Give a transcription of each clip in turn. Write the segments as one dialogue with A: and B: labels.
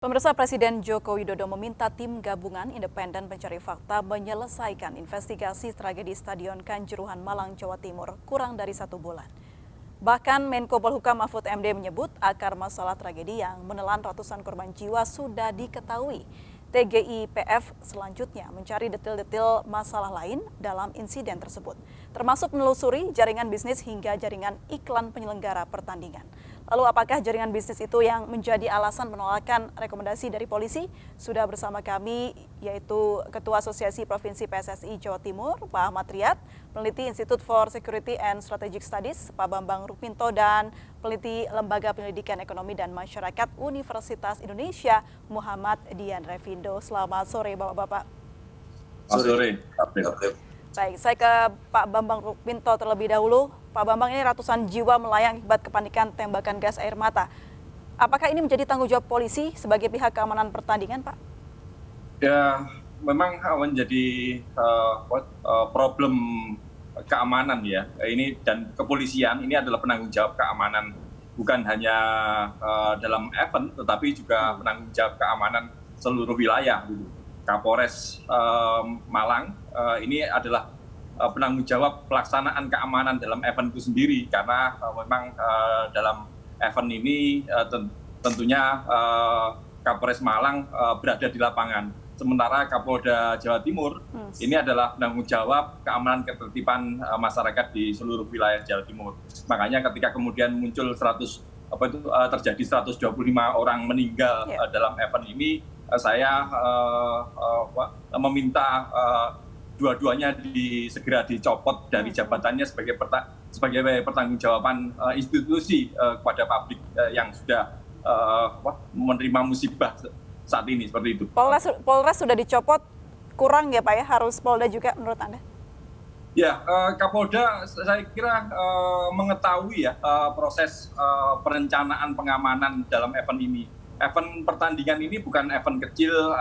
A: Pemirsa, Presiden Joko Widodo meminta tim gabungan independen pencari fakta menyelesaikan investigasi tragedi Stadion Kanjuruhan Malang, Jawa Timur kurang dari 1 bulan. Bahkan Menko Polhukam Mahfud MD menyebut akar masalah tragedi yang menelan ratusan korban jiwa sudah diketahui. TGIPF selanjutnya mencari detail-detail masalah lain dalam insiden tersebut, termasuk menelusuri jaringan bisnis hingga jaringan iklan penyelenggara pertandingan. Lalu apakah jaringan bisnis itu yang menjadi alasan penolakan rekomendasi dari polisi? Sudah bersama kami yaitu Ketua Asosiasi Provinsi PSSI Jawa Timur, Pak Ahmad Riyad, peneliti Institute for Security and Strategic Studies, Pak Bambang Rukminto, dan peneliti Lembaga Pendidikan Ekonomi dan Masyarakat Universitas Indonesia, Muhammad Dian Revindo. Selamat sore Bapak-Bapak.
B: Sore.
A: Baik, saya ke Pak Bambang Rukminto terlebih dahulu. Pak Bambang, ini ratusan jiwa melayang akibat kepanikan tembakan gas air mata. Apakah ini menjadi tanggung jawab polisi sebagai pihak keamanan pertandingan, Pak?
B: Ya, memang menjadi problem keamanan ya. Ini dan kepolisian ini adalah penanggung jawab keamanan bukan hanya dalam event, tetapi juga penanggung jawab keamanan seluruh wilayah. Kapolres Malang ini adalah penanggung jawab pelaksanaan keamanan dalam event itu sendiri, karena memang dalam event ini tentunya Kapolres Malang berada di lapangan. Sementara Kapolda Jawa Timur ini adalah penanggung jawab keamanan ketertiban masyarakat di seluruh wilayah Jawa Timur. Makanya ketika kemudian muncul terjadi 125 orang meninggal dalam event ini, saya meminta dua-duanya segera dicopot dari jabatannya sebagai pertanggungjawaban institusi kepada publik yang sudah menerima musibah saat ini, seperti itu.
A: Polres sudah dicopot, kurang ya Pak ya, harus Polda juga menurut Anda?
B: Ya, Kapolda saya kira mengetahui ya proses perencanaan pengamanan dalam event ini. Event pertandingan ini bukan event kecil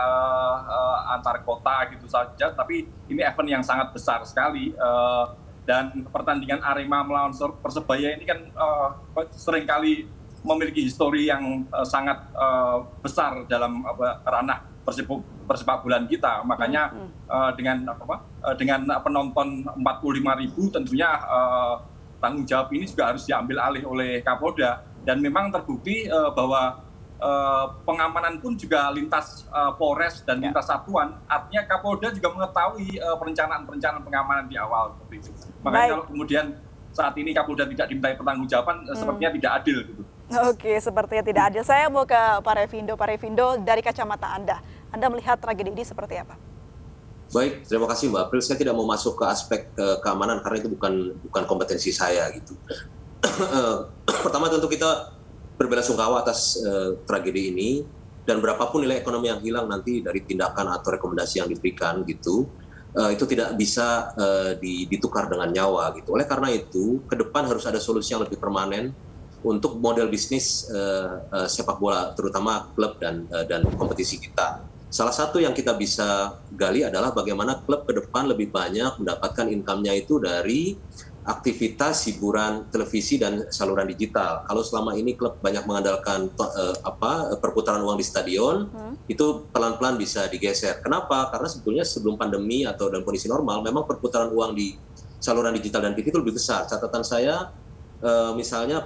B: antar kota gitu saja, tapi ini event yang sangat besar sekali. Dan pertandingan Arema melawan Persebaya ini kan seringkali memiliki histori yang sangat besar dalam ranah persepak bolaan kita. Makanya dengan penonton 45.000 tentunya tanggung jawab ini juga harus diambil alih oleh Kapolda. Dan memang terbukti bahwa pengamanan pun juga lintas Polres dan lintas satuan, artinya Kapolda juga mengetahui perencanaan pengamanan di awal seperti itu. Makanya kalau kemudian saat ini Kapolda tidak dimintai pertanggungjawaban, sepertinya tidak adil gitu.
A: Oke, sepertinya tidak adil. Saya mau ke Pak Revindo. Pak Revindo, dari kacamata Anda melihat tragedi ini seperti apa?
C: Baik, terima kasih Mbak April. Saya tidak mau masuk ke aspek keamanan karena itu bukan kompetensi saya gitu. Pertama tentu kita berbelasungkawa atas tragedi ini, dan berapapun nilai ekonomi yang hilang nanti dari tindakan atau rekomendasi yang diberikan gitu, itu tidak bisa ditukar dengan nyawa gitu. Oleh karena itu, ke depan harus ada solusi yang lebih permanen untuk model bisnis sepak bola, terutama klub dan kompetisi kita. Salah satu yang kita bisa gali adalah bagaimana klub ke depan lebih banyak mendapatkan income-nya itu dari aktivitas hiburan televisi dan saluran digital. Kalau selama ini klub banyak mengandalkan perputaran uang di stadion, itu pelan-pelan bisa digeser. Kenapa? Karena sebetulnya sebelum pandemi atau dalam kondisi normal, memang perputaran uang di saluran digital dan TV itu lebih besar. Catatan saya, misalnya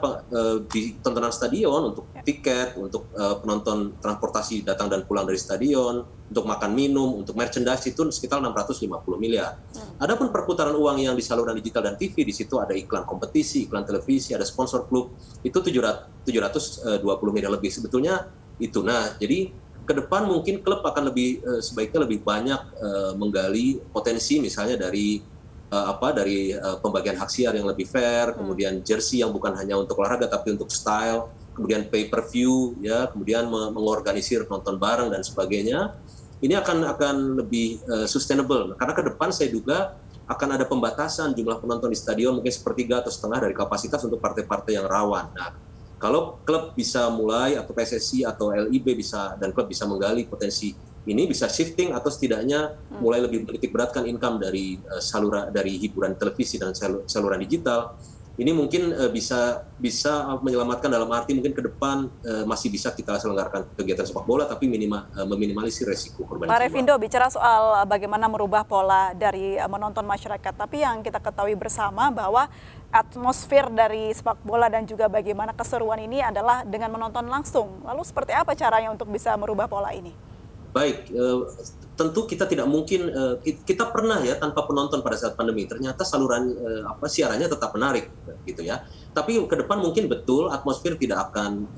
C: di tontonan stadion untuk tiket, untuk penonton transportasi datang dan pulang dari stadion, untuk makan minum, untuk merchandise itu sekitar 650 miliar. Adapun perputaran uang yang di saluran digital dan TV, di situ ada iklan kompetisi, iklan televisi, ada sponsor klub, itu 720 miliar lebih. Sebetulnya itu. Nah, jadi ke depan mungkin klub akan sebaiknya lebih banyak menggali potensi misalnya dari pembagian hak siar yang lebih fair, kemudian jersey yang bukan hanya untuk olahraga tapi untuk style, kemudian pay per view, ya, kemudian mengorganisir nonton bareng dan sebagainya. Ini akan lebih sustainable, karena ke depan saya duga akan ada pembatasan jumlah penonton di stadion mungkin sepertiga atau setengah dari kapasitas untuk partai-partai yang rawan. Nah, kalau klub bisa mulai, atau PSSI atau LIB bisa, dan klub bisa menggali potensi ini, bisa shifting atau setidaknya mulai lebih menitik beratkan income dari hiburan televisi dan saluran digital, Ini mungkin bisa menyelamatkan dalam arti mungkin ke depan masih bisa kita selenggarakan kegiatan sepak bola tapi meminimalisir resiko korban
A: Pak
C: jiwa.
A: Revindo, bicara soal bagaimana merubah pola dari menonton masyarakat, tapi yang kita ketahui bersama bahwa atmosfer dari sepak bola dan juga bagaimana keseruan ini adalah dengan menonton langsung. Lalu seperti apa caranya untuk bisa merubah pola ini?
C: Baik, tentu kita tidak mungkin, kita pernah ya tanpa penonton pada saat pandemi, ternyata saluran siarannya tetap menarik gitu ya. Tapi ke depan mungkin betul atmosfer tidak akan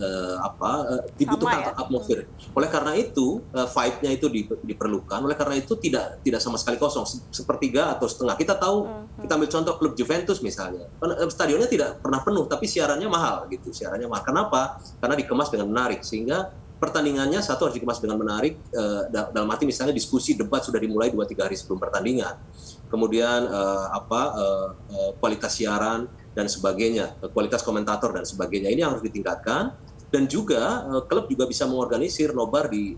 C: dibutuhkan atmosfer. Oleh karena itu vibe-nya itu diperlukan. Oleh karena itu tidak sama sekali kosong, sepertiga atau setengah. Kita tahu, kita ambil contoh klub Juventus misalnya, stadionnya tidak pernah penuh, tapi siarannya mahal gitu. Siarannya mahal. Kenapa? Karena dikemas dengan menarik sehingga pertandingannya satu harus dikemas dengan menarik, dalam arti misalnya diskusi debat sudah dimulai 2-3 hari sebelum pertandingan, kemudian kualitas siaran dan sebagainya, kualitas komentator dan sebagainya, ini yang harus ditingkatkan. Dan juga klub juga bisa mengorganisir nobar di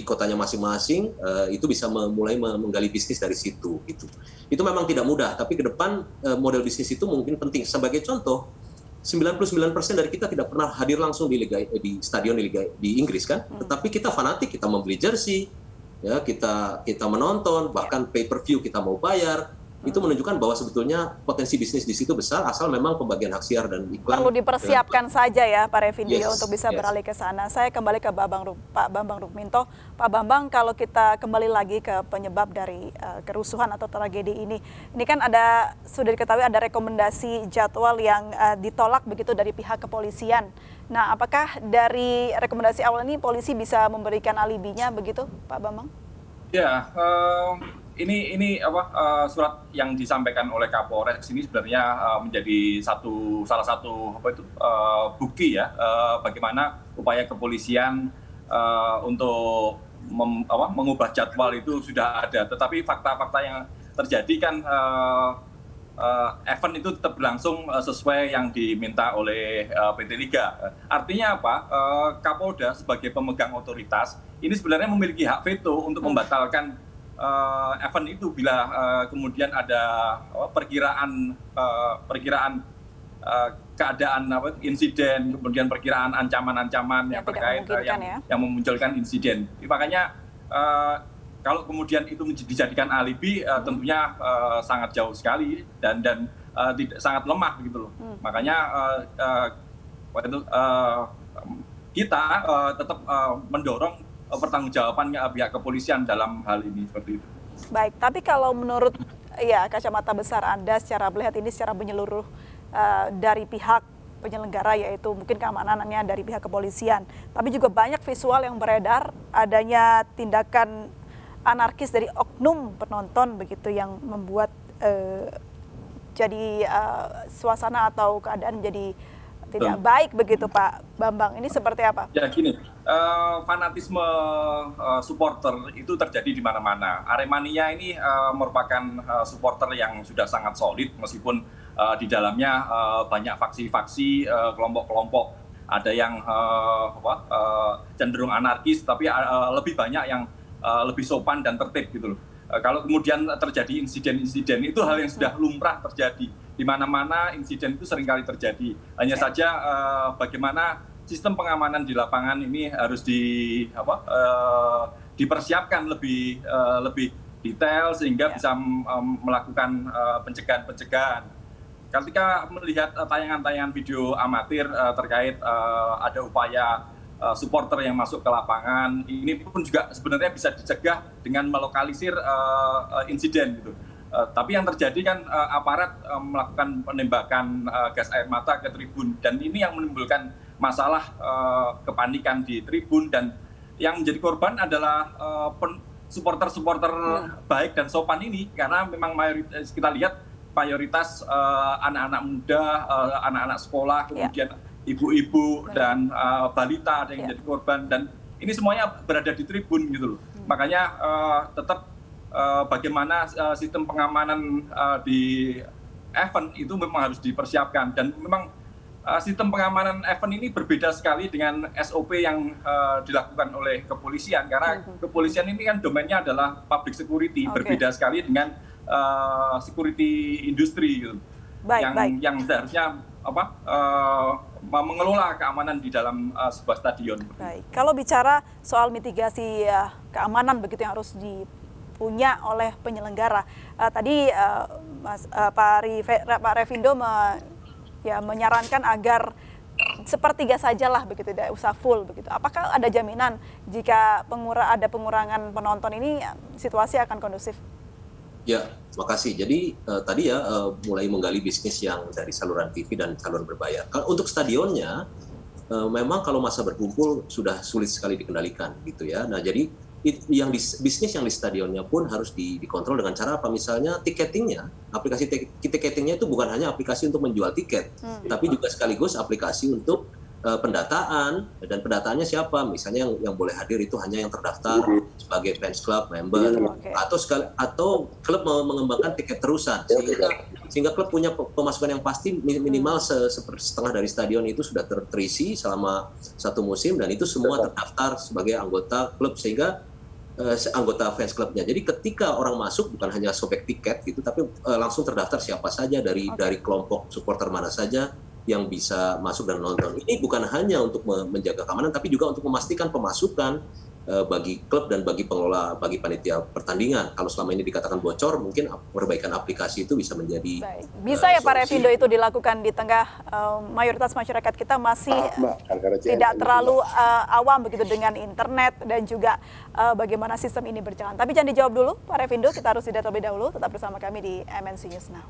C: kotanya masing-masing, itu bisa mulai menggali bisnis dari situ gitu. Itu memang tidak mudah, tapi ke depan model bisnis itu mungkin penting. Sebagai contoh, 99% dari kita tidak pernah hadir langsung di stadion di Inggris kan, tetapi kita fanatik, kita membeli jersey, ya kita menonton, bahkan pay-per-view kita mau bayar. Itu menunjukkan bahwa sebetulnya potensi bisnis di situ besar, asal memang pembagian hak siar dan iklan
A: perlu dipersiapkan saja ya Pak Revindo untuk bisa
C: yes.
A: beralih ke sana. Saya kembali ke Pak Bambang Rukminto. Pak Bambang, kalau kita kembali lagi ke penyebab dari kerusuhan atau tragedi ini kan sudah diketahui ada rekomendasi jadwal yang ditolak begitu dari pihak kepolisian. Nah, apakah dari rekomendasi awal ini polisi bisa memberikan alibinya begitu, Pak Bambang?
B: Ya, ini surat yang disampaikan oleh Kapolres ini sebenarnya menjadi salah satu bukti ya bagaimana upaya kepolisian untuk mengubah jadwal itu sudah ada, tetapi fakta-fakta yang terjadi kan event itu tetap berlangsung sesuai yang diminta oleh PT Liga. Artinya apa? Kapolda sebagai pemegang otoritas ini sebenarnya memiliki hak veto untuk membatalkan event itu bila kemudian ada perkiraan keadaan insiden, kemudian perkiraan ancaman-ancaman yang terkait yang memunculkan insiden. Makanya kalau kemudian itu dijadikan alibi, tentunya sangat jauh sekali dan sangat lemah gitu loh. Makanya kita tetap mendorong pertanggungjawaban pihak kepolisian dalam hal ini seperti itu.
A: Baik, tapi kalau menurut kacamata besar Anda secara melihat ini secara menyeluruh dari pihak penyelenggara, yaitu mungkin keamanannya dari pihak kepolisian, tapi juga banyak visual yang beredar adanya tindakan anarkis dari oknum penonton begitu yang membuat jadi suasana atau keadaan menjadi tidak baik begitu, Pak Bambang. Ini seperti apa?
B: Ya gini, fanatisme supporter itu terjadi di mana-mana. Aremania ini merupakan supporter yang sudah sangat solid meskipun di dalamnya banyak faksi-faksi, kelompok-kelompok. Ada yang cenderung anarkis, tapi lebih banyak yang lebih sopan dan tertib gitu loh. Kalau kemudian terjadi insiden-insiden, itu hal yang sudah lumrah terjadi. Di mana-mana insiden itu seringkali terjadi. Hanya saja bagaimana sistem pengamanan di lapangan ini harus dipersiapkan lebih detail sehingga bisa melakukan pencegahan-pencegahan. Ketika melihat tayangan-tayangan video amatir terkait ada upaya supporter yang masuk ke lapangan, ini pun juga sebenarnya bisa dicegah dengan melokalisir insiden gitu. Tapi yang terjadi kan aparat melakukan penembakan gas air mata ke tribun, dan ini yang menimbulkan masalah kepanikan di tribun, dan yang menjadi korban adalah supporter-supporter baik dan sopan ini, karena memang mayoritas kita lihat mayoritas anak-anak muda, anak-anak sekolah, kemudian ibu-ibu dan balita ada yang jadi korban, dan ini semuanya berada di tribun gitu loh. Makanya tetap bagaimana sistem pengamanan di event itu memang harus dipersiapkan, dan memang sistem pengamanan event ini berbeda sekali dengan SOP yang dilakukan oleh kepolisian, karena kepolisian ini kan domainnya adalah public security, berbeda sekali dengan security industri gitu. yang seharusnya mengelola keamanan di dalam sebuah stadion.
A: Baik, kalau bicara soal mitigasi keamanan begitu yang harus dipunya oleh penyelenggara, tadi Pak Revindo menyarankan agar sepertiga sajalah begitu, tidak usah full begitu. Apakah ada jaminan jika ada pengurangan penonton ini situasi akan kondusif?
C: Ya, makasih. Jadi tadi mulai menggali bisnis yang dari saluran TV dan saluran berbayar. Untuk stadionnya, memang kalau masa berkumpul sudah sulit sekali dikendalikan gitu ya. Nah, jadi bisnis yang di stadionnya pun harus dikontrol dengan cara apa? Misalnya tiketingnya, aplikasi tiketingnya itu bukan hanya aplikasi untuk menjual tiket, tapi juga sekaligus aplikasi untuk pendataan, dan pendataannya siapa? Misalnya yang boleh hadir itu hanya yang terdaftar sebagai fans club member, atau klub mau mengembangkan tiket terusan, sehingga klub punya pemasukan yang pasti minimal setengah dari stadion itu sudah terisi selama satu musim, dan itu semua terdaftar sebagai anggota klub, sehingga anggota fans clubnya. Jadi ketika orang masuk bukan hanya sobek tiket gitu, tapi langsung terdaftar siapa saja dari kelompok supporter mana saja yang bisa masuk dan nonton. Ini bukan hanya untuk menjaga keamanan, tapi juga untuk memastikan pemasukan bagi klub dan bagi pengelola, bagi panitia pertandingan. Kalau selama ini dikatakan bocor, mungkin perbaikan aplikasi itu bisa menjadi
A: bisa ya Pak Revindo itu dilakukan di tengah mayoritas masyarakat kita masih tidak terlalu awam begitu dengan internet dan juga bagaimana sistem ini berjalan. Tapi jangan dijawab dulu Pak Revindo, kita harus jeda terlebih dahulu. Tetap bersama kami di MNC News Now.